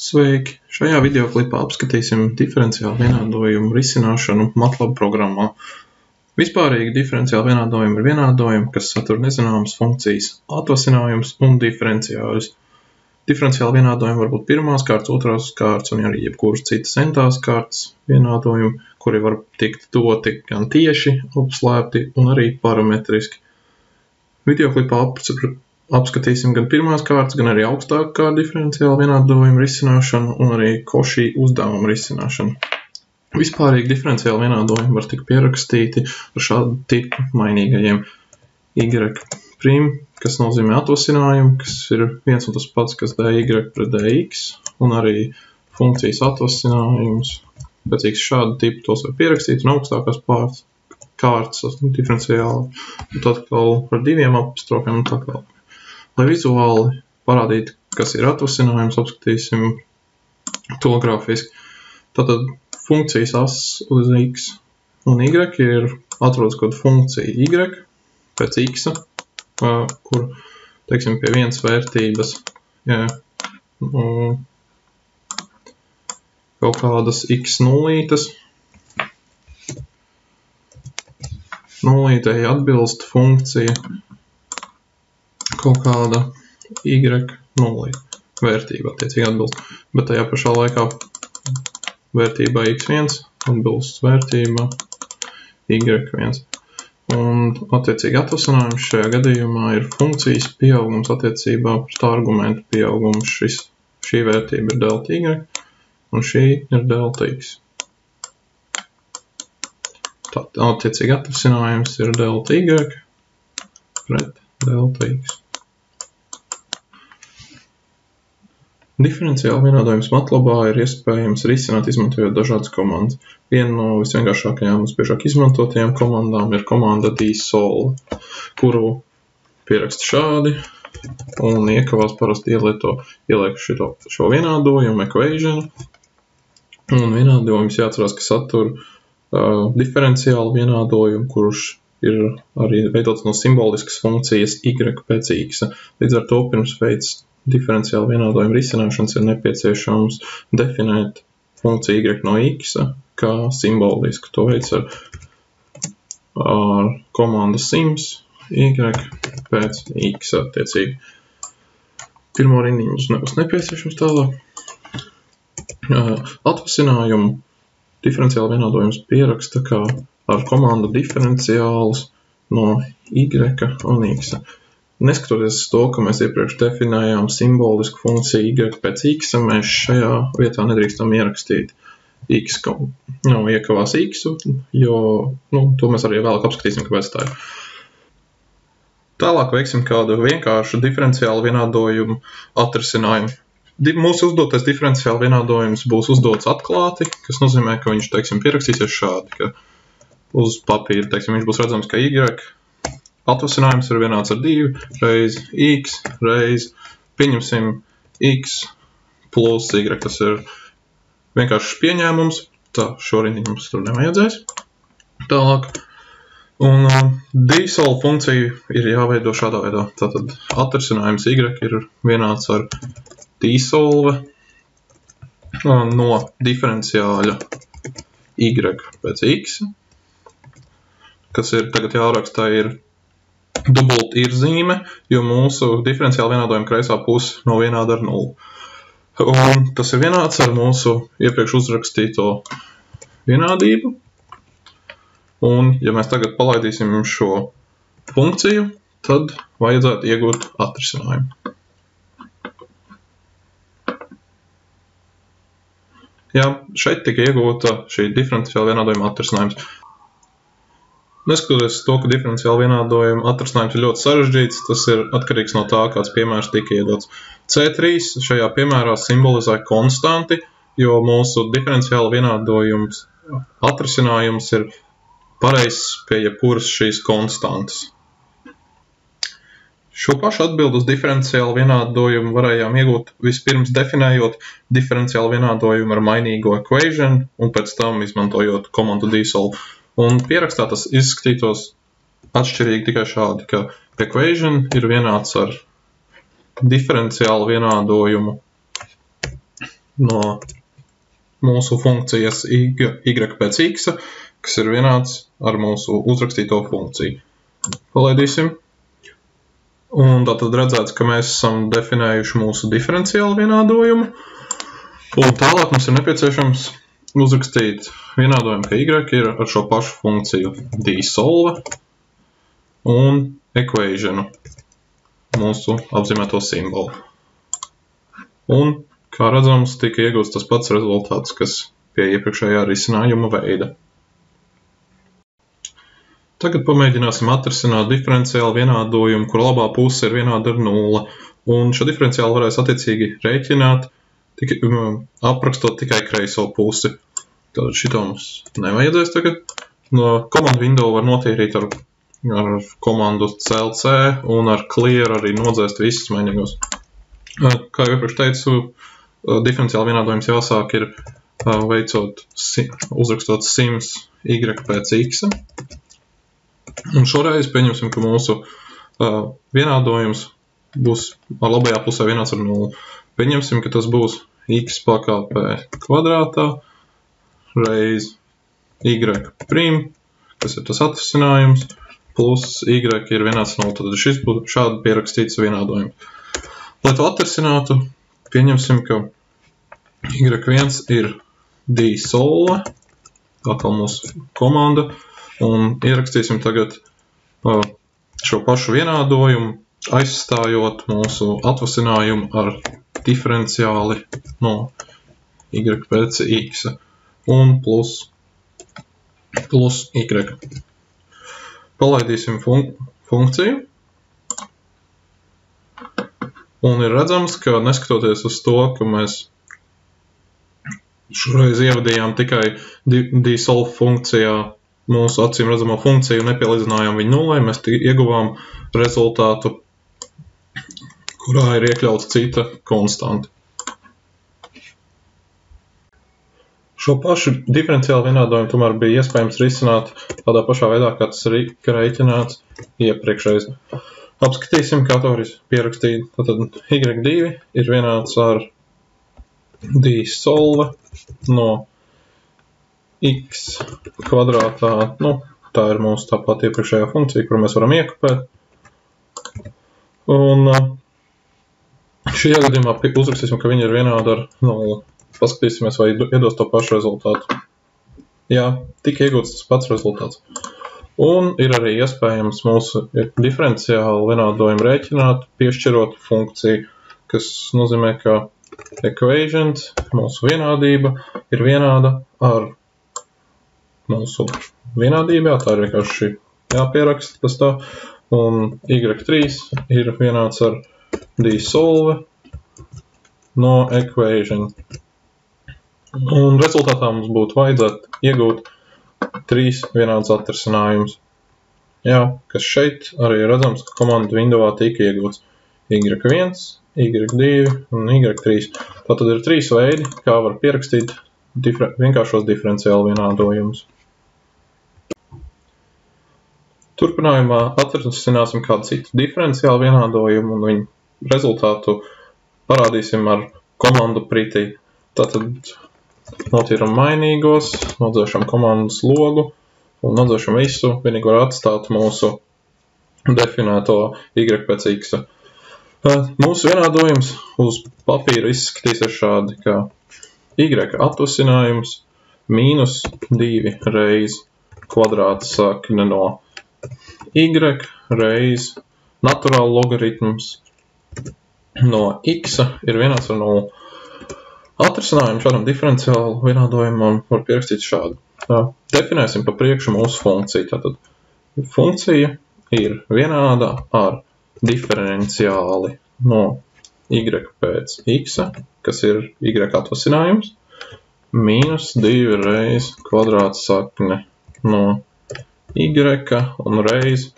Sveiki! Šajā videoklipā apskatīsim diferenciālu vienādojumu risināšanu MATLAB programmā. Vispārīgi diferenciāli vienādojumi ir vienādojumi, kas satur nezināmas funkcijas atvasinājumus un diferenciāļus. Diferenciāli vienādojumi var būt pirmās kārtas, otrās kārtas un arī jebkuras citas entās kārtas vienādojumi, kuri var tikt doti gan tieši, apslēpti un arī parametriski. Videoklipā apskatīsim gan pirmās kārtas, gan arī augstāku kārtu diferenciālu vienādojumu risināšanu un arī Cauchy uzdevumu risināšanu. Vispārīgi diferenciāli vienādojumi var tikt pierakstīti ar šādu tipu mainīgajiem y', kas nozīmē atvasinājumu, kas ir viens un tas pats, kas dy pret dx, un arī funkcijas atvasinājums. Pēc šādu tipu tos var pierakstīt un augstākās kārtas diferenciāli, un tad atkal ar diviem apostrofiem un tā kā. Lai vizuāli parādītu, kas ir atvasinājums, apskatīsim to grafiski. Tātad funkcijas as uz x un y ir atrodas kaut funkcija y pēc x, kur, teiksim, pie vienas vērtības kaut kādas x nulītes. Nulītei atbilst funkcija kaut kāda y0 vērtība attiecīgi atbilst, bet tajā pašā laikā vērtībā x1 atbilst vērtība y1. Un attiecīgi atvasinājums šajā gadījumā ir funkcijas pieaugums attiecībā pret argumentu pieaugumu. Šī vērtība ir delta y un šī ir delta x. Tātad attiecīgi atvasinājums ir delta y pret delta x. Diferenciāli vienādojums MATLABā ir iespējams risināt izmantojot dažādas komandas. Viena no visvienkāršākajām un biežāk izmantotajām komandām ir komanda dsolve, kuru pieraksta šādi un iekavās parasti ieliek šo vienādojumu equation. Un vienādojums jāatcerās, ka satur diferenciālu vienādojumu, kurš ir arī veidots no simboliskas funkcijas y pēc x. Līdz ar to pirms veids diferenciālu vienādojumu risināšanas ir nepieciešams definēt funkciju y no x kā simbolisku. To veids ar komandu sims y pēc x attiecīgi. Pirmo rindiņu mums nebūs nepieciešams tālāk. Atvasinājumu diferenciālu vienādojums pieraksta kā ar komandu diferenciālus no y un x. Neskatoties to, ka mēs iepriekš definējām simbolisku funkciju y pēc x, mēs šajā vietā nedrīkstam ierakstīt x, iekavās x, jo to mēs arī vēlāk apskatīsim, kāpēc tā ir. Tālāk veiksim kādu vienkāršu diferenciālu vienādojumu atrisinājumu. Mūsu uzdotais diferenciālu vienādojums būs uzdots atklāti, kas nozīmē, ka viņš, teiksim, pierakstīsies šādi, ka uz papīra, teiksim, viņš būs redzams, ka y atvasinājums ir vienāds ar 2 reiz x reiz, pieņemsim x plus y, tas ir vienkāršs pieņēmums, tā šo rindiņu mums tur nevajadzēs. Tālāk, un dsolve funkciju ir jāveido šādā veidā, tātad atrisinājums y ir vienāds ar dsolve no diferenciāļa y pēc x, kas ir tagad jārakstā ir dubult ir zīme, jo mūsu diferenciāli vienādojuma kreisā puse nav vienāda ar 0. Un tas ir vienāds ar mūsu iepriekš uzrakstīto vienādību. Un, ja mēs tagad palaidīsim šo funkciju, tad vajadzētu iegūt atrisinājumu. Jā, šeit tika iegūta šī diferenciāli vienādojuma atrisinājums. Neskatoties to, ka diferenciāli vienādojuma atrisinājums ir ļoti sarežģīts, tas ir atkarīgs no tā, kāds piemērs tika iedots. C3 šajā piemērā simbolizē konstanti, jo mūsu diferenciāli vienādojums atrisinājums ir pareizs pie jebkuras šīs konstantas. Šo pašu atbildi uz diferenciālu vienādojumu varējām iegūt vispirms definējot diferenciālu vienādojumu ar mainīgo equation un pēc tam izmantojot komandu dsolve. Un pierakstā tas izskatītos atšķirīgi tikai šādi, ka equation ir vienāds ar diferenciālu vienādojumu no mūsu funkcijas y pēc x, kas ir vienāds ar mūsu uzrakstīto funkciju. Palaidīsim. Un tātad redzēts, ka mēs esam definējuši mūsu diferenciālu vienādojumu. Un tālāk mums ir nepieciešams uzrakstīt vienādojumu, ka y ir ar šo pašu funkciju dsolve un equationu, mūsu apzīmēto simbolu. Un, kā redzams, tika iegūts tas pats rezultāts, kas pie iepriekšējā risinājuma veida. Tagad pamēģināsim atrisināt diferenciālu vienādojumu, kur labā puse ir vienāda ar 0. Un šo diferenciālu varēs attiecīgi rēķināt, aprakstot tikai kreiso pusi. Tātad šito mums nevajadzēs tagad. No komandu window var notīrīt ar komandu clc un ar clear arī nodzēst visus mainīgos. Kā jau iepriekš teicu, diferenciāli vienādojums jāsāk ir uzrakstot sims y pēc x. Un šoreiz pieņemsim, ka mūsu vienādojums būs ar labajā pusē vienāds ar 0. Pieņemsim, ka tas būs x pakāpē kvadrātā reiz y prim, kas ir tas atrisinājums, plus y ir vienāds ar 0. Tad šis būtu šādi pierakstīts vienādojums. Lai to atrisinātu, pieņemsim, ka y1 ir dsolve, atkal mūsu komanda, un ierakstīsim tagad šo pašu vienādojumu, aizstājot mūsu atvasinājumu ar diferenciāli no y pēc x un plus y. Palaidīsim funkciju. Un ir redzams, ka neskatoties uz to, ka mēs šoreiz ievadījām tikai dsolve funkcijā mūsu acīm redzamo funkciju un nepielīdzinājām viņu nulai, mēs ieguvām rezultātu, kurā ir iekļauts cita konstanta. Šo pašu diferenciālu vienādojumu tomēr bija iespējams risināt tādā pašā veidā, kā tas ir rēķināts iepriekšreiz. Apskatīsim, kā to var pierakstīt. Tātad y2 ir vienāds ar dsolve no x kvadrātā, tā ir mūsu tāpat iepriekšējā funkcija, kuru mēs varam iekopēt. Un šajā gadījumā uzrakstīsim, ka viņi ir vienādi ar 0. Paskatīsimies, vai iedos to pašu rezultātu. Jā, tika iegūts tas pats rezultāts. Un ir arī iespējams mūsu diferenciālu vienādojumu rēķināt, piešķirot funkciju, kas nozīmē, ka equation, mūsu vienādība, ir vienāda ar mūsu vienādībā, tā ir vienkārši jāpieraksta tas tā, un y3 ir vienāds ar dsolve no equation. Un rezultātā mums būtu vajadzētu iegūt 3 vienāds atrisinājumus. Jā, kas šeit arī redzams, ka komandu windowā tika iegūts y1, y2 un y3. Tātad ir 3 veidi, kā var pierakstīt vienkāršos diferenciālu vienādojumus. Turpinājumā atrisināsim kādu citu diferenciālu vienādojumu un viņu rezultātu parādīsim ar komandu pretty. Tātad notīram mainīgos, nodzēšam komandas logu un nodzēšam visu, vienīgi var atstāt mūsu definēto y pēc x. Mūsu vienādojums uz papīra izskatīsies šādi, ka y atvasinājums mīnus 2 reiz kvadrāta sakne no y reiz naturāla logaritms no x ir vienāds ar 0. Atrisinājumu šādam diferenciālu vienādojumam var pierakstīt šādi. Definēsim pa priekšu mūsu funkciju. Tātad funkcija ir vienāda ar diferenciāli no y pēc x, kas ir y atvasinājums, mīnus 2 reiz kvadrāta sakne no y un reiz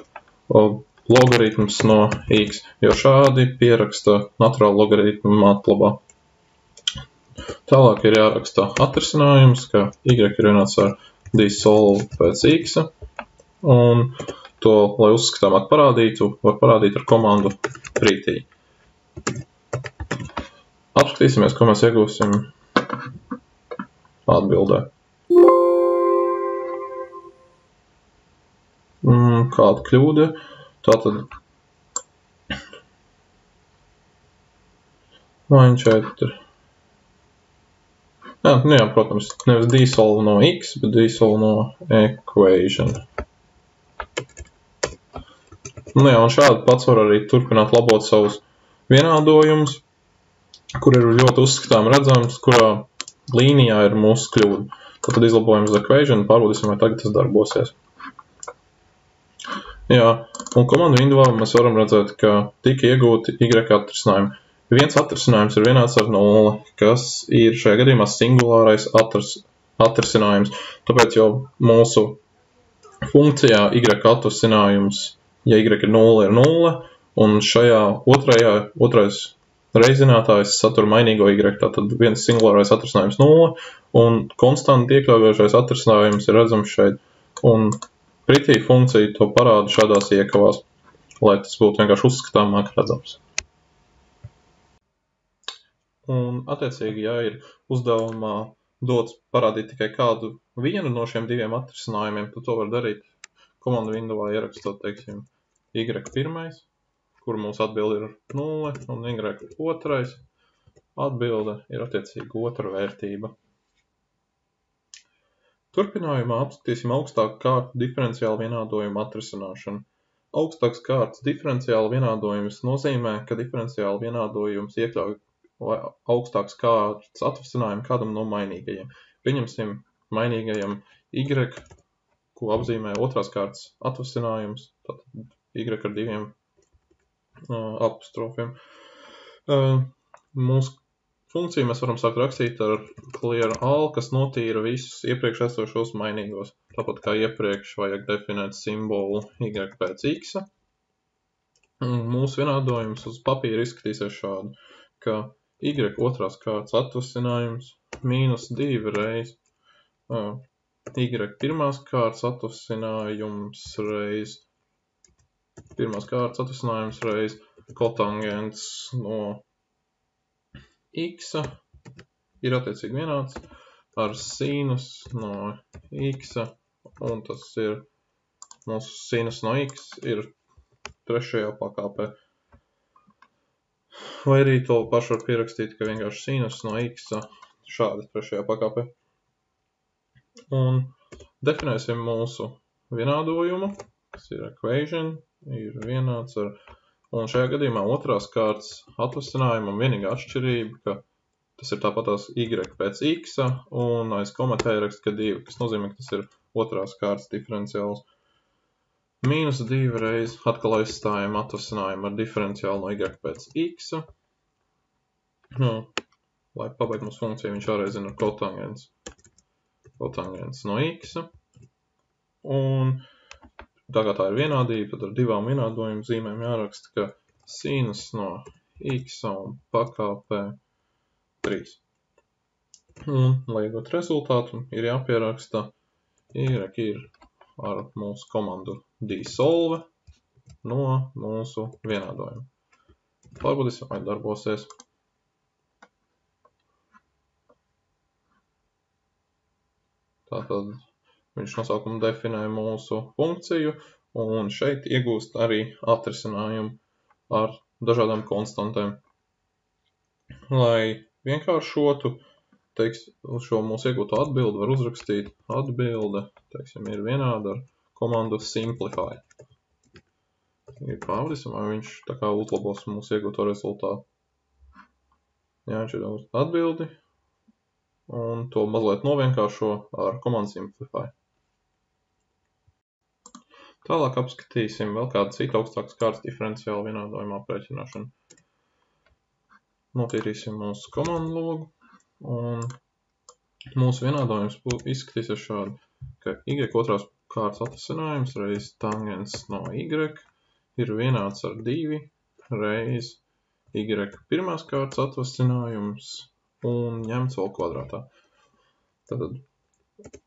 logaritms no x, jo šādi pieraksta naturālu logaritmu matlabā. Tālāk ir jāraksta atrisinājums, ka y ir vienāds ar dsolve pēc x, un to, lai uzskatāmāk parādītu, var parādīt ar komandu pretty. Apskatīsimies, ko mēs iegūsim atbildē. Kāda kļūda? Tātad line 4. Jā, protams, nevis desolve no x, bet desolve no equation. Jā, un šādi pats var arī turpināt labot savus vienādojumus, kur ir ļoti uzskatām redzams, kurā līnijā ir mūsu kļūda. Tad izlabojam uz equation, pārbaudīsim, vai tagad tas darbosies. Jā, un komandu vindovā mēs varam redzēt, ka tika iegūti y atrisinājumi. Viens atrisinājums ir vienāds ar 0, kas ir šajā gadījumā singulārais atrisinājums. Tāpēc jau mūsu funkcijā y atrisinājums, ja y ir 0, ir 0, un šajā otrais reizinātājs satur mainīgo y, tātad viens singulārais atrisinājums 0, un konstanti iekļaujošais atrisinājums ir redzams šeit, un pretī funkcija to parāda šādās iekavās, lai tas būtu vienkārši uzskatāmāk redzams. Un, attiecīgi, ja ir uzdevumā dots parādīt tikai kādu vienu no šiem diviem atrisinājumiem, tad to var darīt komandu windowā ierakstot, teiksim, y1, kur mūsu atbilde ir 0, un y2 atbilde ir attiecīgi otra vērtība. Turpinājumā apskatīsim augstāku kārtu diferenciālu vienādojumu atrisināšanu. Augstāks kārtas diferenciāla vienādojums nozīmē, ka diferenciāla vienādojums iekļauj augstāks kārtas atvasinājumu kādam no mainīgajiem. Pieņemsim mainīgajam y, ko apzīmē otrās kārtas atvasinājums, tātad y ar diviem apostrofiem. Mūsu funkciju mēs varam sākt rakstīt ar clear all, kas notīra visus iepriekš esošos mainīgos. Tāpat kā iepriekš vajag definēt simbolu y pēc x. Mūsu vienādojums uz papīra izskatīsies šādi, ka y otrās kārtas atvasinājums mīnus 2 reiz y pirmās kārtas atvasinājums reiz kotangents no x ir attiecīgi vienāds ar sinus no x, un tas ir mūsu sinus no x ir trešajā pakāpē. Vai arī to pašu var pierakstīt, ka vienkārši sinus no x šādi trešajā pakāpē. Un definēsim mūsu vienādojumu, kas ir equation, ir vienāds ar, un šajā gadījumā otrās kārtas atvasinājumam vienīgā atšķirība, ka tas ir tāpatās y pēc x, un aiz komatē raksta, ka 2, kas nozīmē, ka tas ir otrās kārtas diferenciāls. Mīnus 2 reiz atkal aizstājam atvasinājumu ar diferenciālu no y pēc x. Lai pabeigtu mūsu funkciju, viņš jāreizina ar kotangents no x. Un tā kā tā ir vienādība, tad ar divām vienādojumu zīmēm jāraksta, ka sinus no x un pakāpē 3. Un, lai iegūtu rezultātu, ir jāpieraksta y ir ar mūsu komandu desolve no mūsu vienādojuma. Pārbaudīsim, vai darbosies. Tātad viņš nosaukumu definē mūsu funkciju, un šeit iegūst arī atrisinājumu ar dažādām konstantēm. Lai vienkāršotu, šo mūsu iegūto atbildi var uzrakstīt atbilde, ir vienāda ar komandu simplify. Pārbaudīsim, vai viņš tā kā uzlabos mūsu iegūto rezultātu. Jā, viņš ir atbildi, un to mazliet novienkāršo ar komandu simplify. Tālāk apskatīsim vēl kādu citu augstākas kārtas diferenciālu vienādojumu aprēķināšanu. Notīrīsim mūsu komandu logu, un mūsu vienādojums izskatīsies šādi, ka y otrās kārtas atrisinājums reiz tangents no y ir vienāds ar 2 reiz y pirmās kārtas atrisinājums un ņemts vēl kvadrātā. Tātad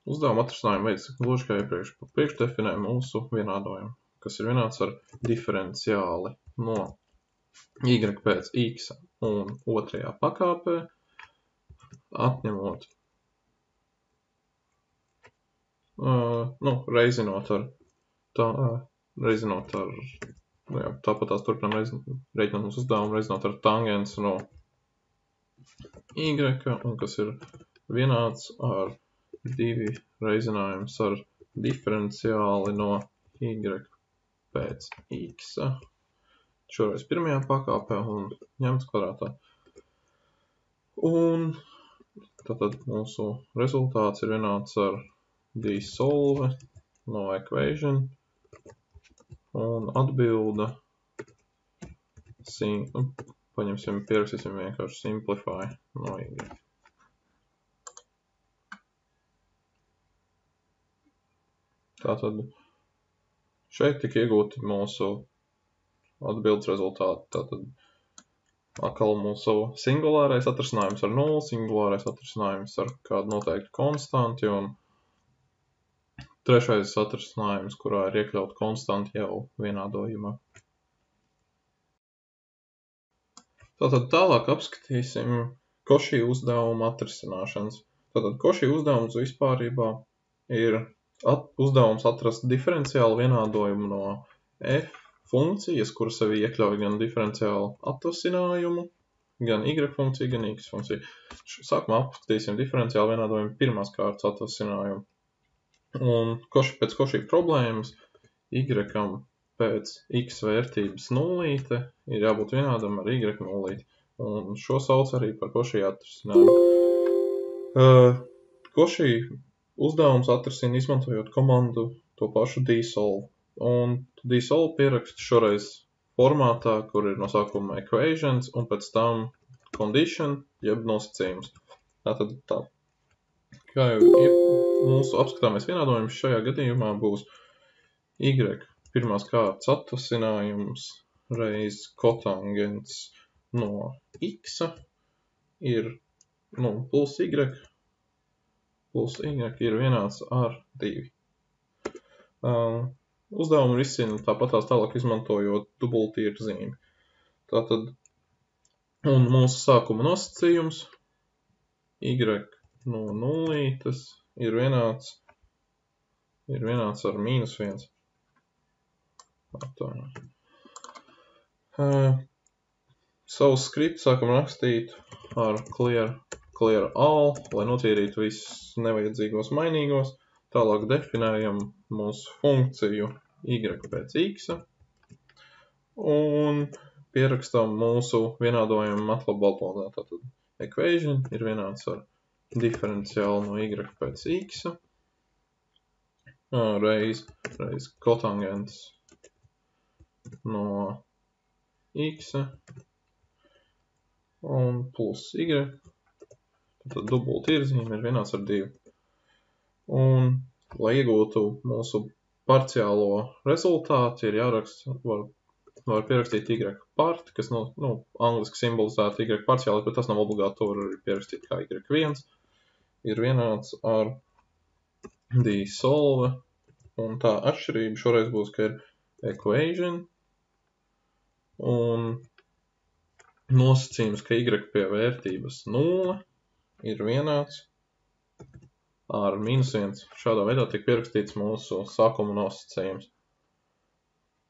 uzdevuma atrisinājumu veids gluži kā iepriekš priekšdefinē mūsu vienādojumu, kas ir vienāds ar diferenciāli no y pēc x un otrajā pakāpē, atņemot reizinot ar tāpat tās turpinām reiķināt mums uzdevumu, reizinot ar tangens no y, un kas ir vienāds ar 2 reizinājums ar diferenciāli no y pēc x. Šoreiz pirmajā pakāpē un ņemts kvadrātā. Un tātad mūsu rezultāts ir vienāds ar dsolve no equation un atbilda, pierakstīsim vienkārši simplify no y. Tātad šeit tika iegūti mūsu atbildes rezultāti. Tātad atkal mūsu singulārais atrisinājums ar 0, singulārais atrisinājums ar kādu noteiktu konstanti un trešais atrisinājums, kurā ir iekļaut konstanti jau vienādojumā. Tātad tālāk apskatīsim Cauchy uzdevuma atrisināšanas. Tātad Cauchy uzdevums vispārībā ir uzdevums atrast diferenciālu vienādojumu no f funkcijas, kura sevi iekļauj gan diferenciālu atvasinājumu, gan y funkciju, gan x funkciju. Sākumā apskatīsim diferenciālu vienādojumu pirmās kārtas atvasinājumu. Un pēc Cauchy problēmas y pēc x vērtības nulīte ir jābūt vienādam ar y nulīti. Un šo sauc arī par Cauchy atrisinājumu. Cauchy uzdevums atrisina izmantojot komandu to pašu dsolve. Un dsolve pierakstu šoreiz formātā, kur ir no sākuma equations un pēc tam condition, jeb nosacījums. Tātad tā. Kā jau mūsu apskatāmies vienādojums šajā gadījumā būs y pirmās kārtas atvasinājums reiz kotangens no x ir plus y ir vienāds ar 2. Uzdevumu risina tāpatās tālāk izmantojot dubulttirzīmi. Tātad, un mūsu sākuma nosacījums y no nulītes ir vienāds ar -1. Savu skriptu sākam rakstīt ar clear all, lai notīrītu visus nevajadzīgos mainīgos. Tālāk definējam mūsu funkciju y pēc x un pierakstam mūsu vienādojumu MATLAB valodā. Tātad equation ir vienāds ar diferenciālu no y pēc x reiz kotangens no x un plus y. Tad dubulttirzīme ir vienāds ar 2. Un, lai iegūtu mūsu parciālo rezultātu, ir jāraksta, var pierakstīt y part, kas angliski simbolizēta y parciāli, bet tas nav obligāti, to var arī pierakstīt kā y1, ir vienāds ar dsolve, un tā atšķirība šoreiz būs, ka ir equation, un nosacījums, ka y pie vērtības 0 ir vienāds ar -1. Šādā veidā tiek pierakstīts mūsu sākuma nosacījums.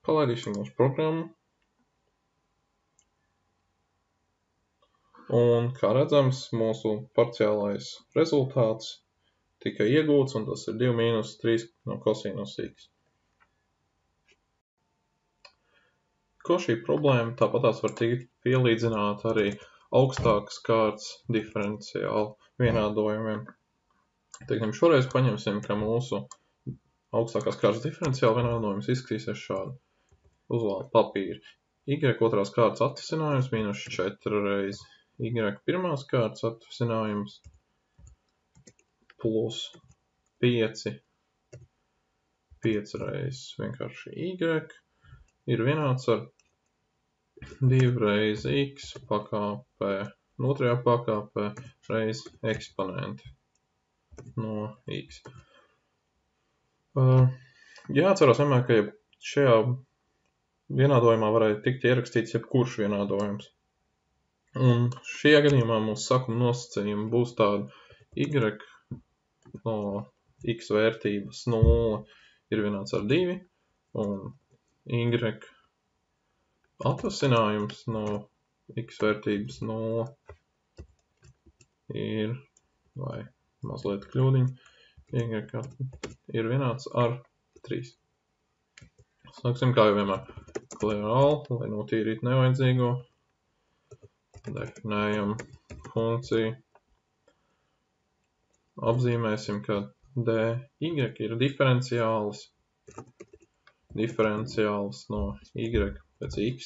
Palaidīsim mūsu programmu. Un, kā redzams, mūsu parciālais rezultāts tika iegūts, un tas ir 2 - 3 no kosinus x. Cauchy problēma tāpatās var tikt pielīdzināt arī augstākas kārtas diferenciālu vienādojumiem. Teiksim, šoreiz paņemsim, ka mūsu augstākās kārtas diferenciālu vienādojums izskatīsies šādi. Uzvēl papīri. Y otrās kārtas atvasinājums -4 reiz y pirmās kārtas atvasinājums plus 5 reiz vienkārši y ir vienāds ar 2 reiz x pakāpē, otrajā pakāpē reiz eksponenti no x. Jāatcerās vienmēr, ka šajā vienādojumā varēja tikt ierakstīts jebkurš vienādojums. Un šajā gadījumā mūsu sākuma nosacījumi būs tādi y no x vērtības 0 ir vienāds ar 2, un y atvasinājums no x vērtības 0 ir, vai mazliet kļūdiņa, y ir vienāds ar 3. Sāksim kā jau vienmēr. Clear all, lai notīrītu nevajadzīgo. Definējam funkciju. Apzīmēsim, ka dy ir diferenciālis no y pēc x.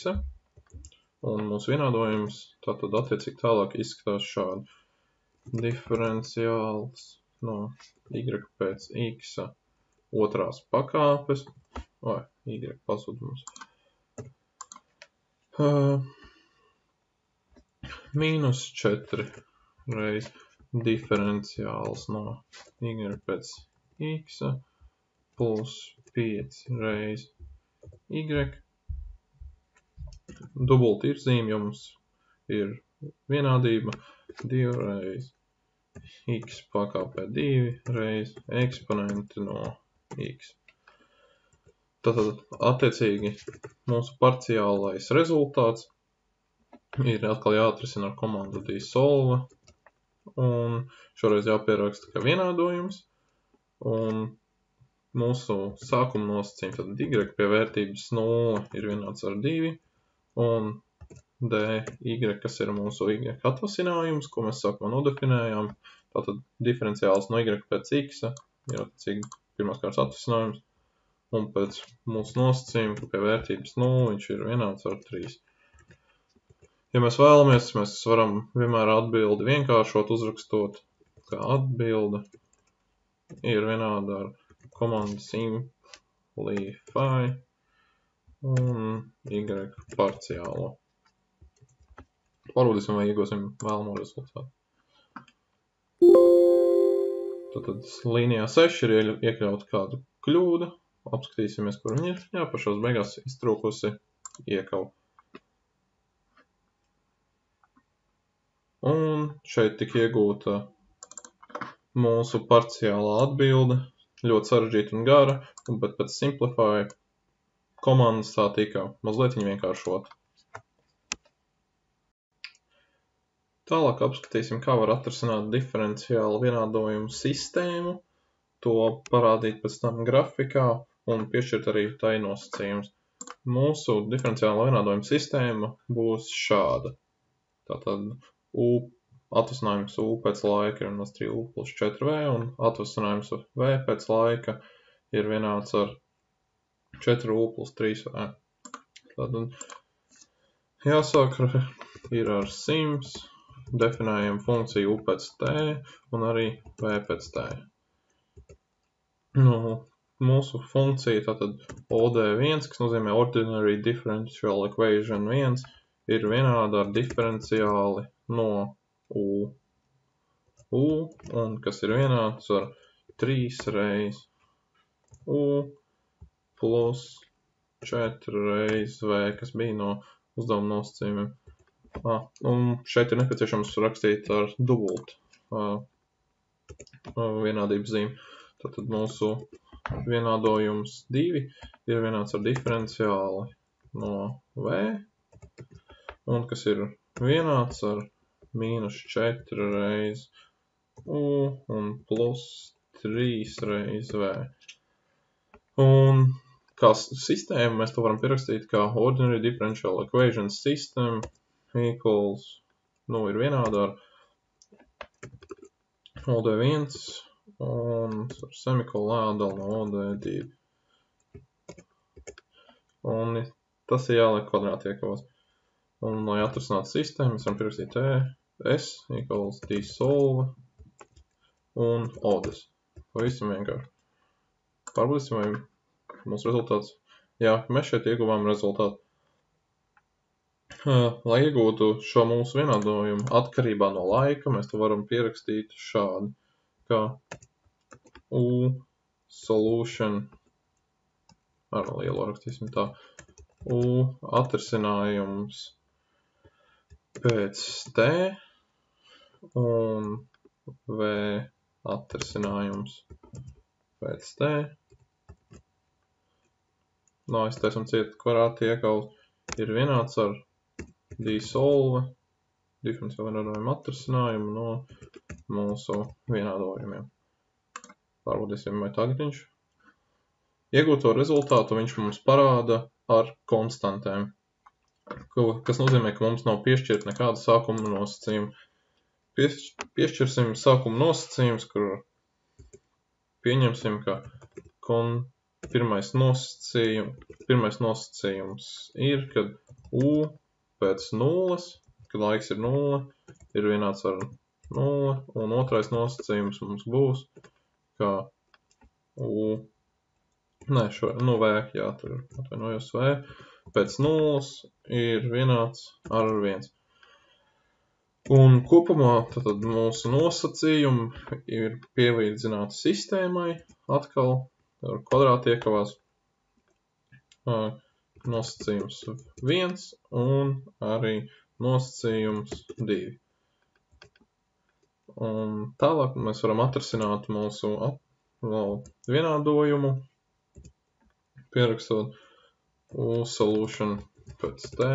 Un mūsu vienādojums tātad attiecīgi tālāk izskatās šādi. Diferenciāls no y pēc x otrās pakāpes. Vai, y pazudums. Mīnus 4 reiz diferenciāls no y pēc x plus 5 reiz y. Dubult ir zīme, jums ir vienādība 2 reiz x pakāpē 2 reiz eksponenti no x. Tātad attiecīgi mūsu parciālais rezultāts ir atkal jāatrisina ar komandu dsolve, un šoreiz jāpieraksta, ka vienādojums, un mūsu sākuma nosacījums, tad y pie vērtības 0 ir vienāds ar 2, un dy, kas ir mūsu y atvasinājums, ko mēs sākumā nodefinējām, tātad diferenciāls no y pēc x, ir attiecīgi pirmās kārtas atvasinājums, un pēc mūsu nosacījuma, ka pie vērtības 0 viņš ir vienāds ar 3. Ja mēs vēlamies, mēs varam vienmēr atbildi vienkāršot, uzrakstot, kā atbilde ir vienāda ar komandu simplify un y parciālo. Pārbaudīsim, vai iegūsim vēlamo rezultātu. Tātad līnijā 6 ir iekļauta kāda kļūda. Apskatīsimies, kur viņi ir. Jā, pašās beigās iztrūkusi iekau. Un šeit tika iegūta mūsu parciālā atbilde. Ļoti sarežģīta un gara, bet pēc simplify komandas tā tika mazliet vienkāršota. Tālāk apskatīsim, kā var atrisināt diferenciālu vienādojumu sistēmu. To parādīt pēc tam grafikā un piešķirt arī tai nosacījums. Mūsu diferenciāla vienādojuma sistēma būs šāda. Tātad atvasinājums u pēc laika ir vienāds 3u plus 4v, un atvasinājums v pēc laika ir vienāds ar 4u plus 3v. Tātad jāsāk ir ar 100, definējam funkciju u pēc t un arī v pēc t. Mūsu funkcija, tātad OD1, kas nozīmē Ordinary Differential Equation 1, ir vienāda ar diferenciāli no u, un kas ir vienāds ar 3 reiz u plus 4 reiz v, kas bija no uzdevuma nosacījumiem. Un šeit ir nepieciešams rakstīt ar dubult vienādības zīmi. Tātad mūsu vienādojums 2 ir vienāds ar diferenciāli no v, un kas ir vienāds ar mīnus 4 reiz u un plus 3 reiz v. Un kā sistēmu mēs to varam pierakstīt kā Ordinary Differential Equation System equals, ir vienāda ar OD1 un ar semikolu jādala no OD2. Un tas ir jāliek kvadrātiekavos. Un, lai atrisinātu sistēmu, mēs varam pierakstīt s equals dsolve un odes. Pavisam vienkārši. Pārbaudīsim, vai mūsu rezultāts. Jā, mēs šeit ieguvām rezultātu. Lai iegūtu šo mūsu vienādojumu atkarībā no laika, mēs to varam pierakstīt šādi, kā u solution, ar lielo rakstīsim tā, u atrisinājums pēc t un v atrisinājums pēc T. Laistais un cieta kvadrāta iekals ir vienāds ar dsolve diferenciāla vienādojuma atrisinājumu no mūsu vienādojumiem. Pārbaudīsim, vai tagad viņš iegūto rezultātu viņš mums parāda ar konstantēm, kas nozīmē, ka mums nav piešķirt nekādu sākuma nosacījumu. Piešķirsim sākuma nosacījumus, kur pieņemsim, ka pirmais nosacījums ir, kad U pēc nulles, kad laiks ir 0, ir vienāds ar 0, un otrais nosacījums mums būs, ka V pēc nulles ir vienāds ar 1. Un kopumā tad mūsu nosacījumi ir pielīdzināti sistēmai, atkal ar kvadrātu iekavās nosacījums 1 un arī nosacījums 2. Un tālāk mēs varam atrisināt mūsu vienādojumu, pierakstot U solution pēc T,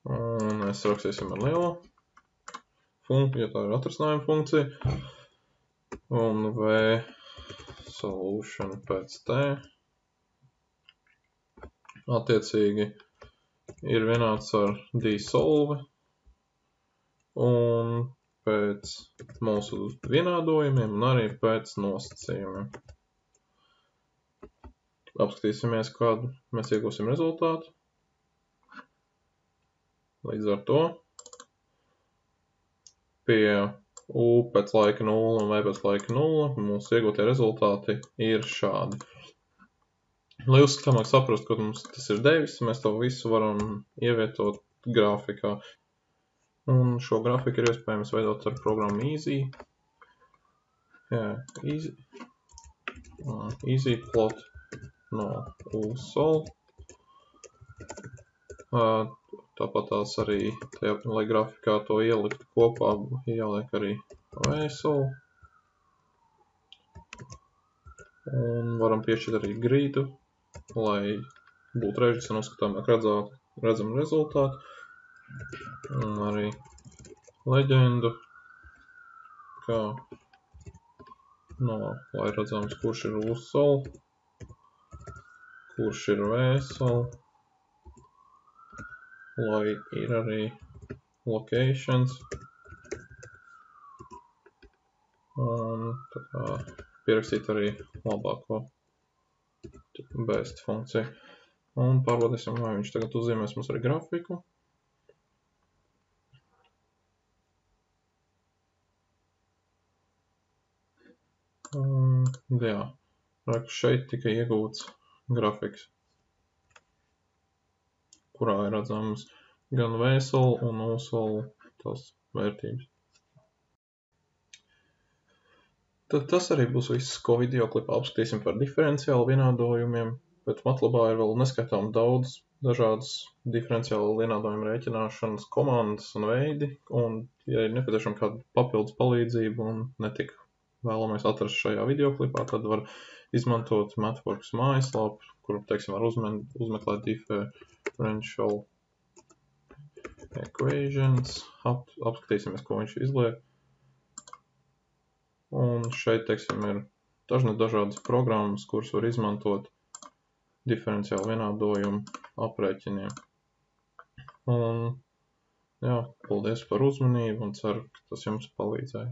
un mēs rakstīsim ar lielo funkciju, ja tā ir atrisinājuma funkcija, un V solution pēc T attiecīgi ir vienāds ar dsolve, un pēc mūsu vienādojumiem un arī pēc nosacījumiem. Apskatīsimies, kādu mēs iegūsim rezultātu. Līdz ar to pie U pēc laika 0 un V pēc laika 0 mūsu iegūtie rezultāti ir šādi. Lai uzskatāmāk saprast, ko mums tas ir devis, mēs to visu varam ievietot grafikā. Un šo grafiku ir iespējams veidot ar programmu Easy. Easy plot no USOL. Tāpat tās arī, lai grafikā to ielikt kopā, jāliek arī VSOL. Un varam piešķirt arī gridu, lai būtu režģis un uzskatāmāk redzam rezultātu. Un arī leģendu, lai redzams, kurš ir USOL, kurš ir VSOL, lai ir arī locations, un pierakstīt arī labāko best funkciju. Un pārbaudīsim, vai viņš tagad uzzīmēs mums arī grafiku. Jā, šeit tika iegūts grafiks, kurā ir redzams gan VSOL un USOL tās vērtības. Tad tas arī būs viss, ko videoklipā apskatīsim par diferenciālu vienādojumiem, bet MATLABā ir vēl neskaitām daudz dažādas diferenciālu vienādojumu rēķināšanas komandas un veidi, un ja ir nepieciešama kāda papildus palīdzība un netik vēlamies atrast šajā videoklipā, tad var izmantot MathWorks mājaslapu, kur, var uzmeklēt differential equations, apskatīsimies, ko viņš izliek. Un šeit, ir dažādas programmas, kuras var izmantot diferenciālu vienādojumu aprēķiniem. Un, paldies par uzmanību un ceru, ka tas jums palīdzēja.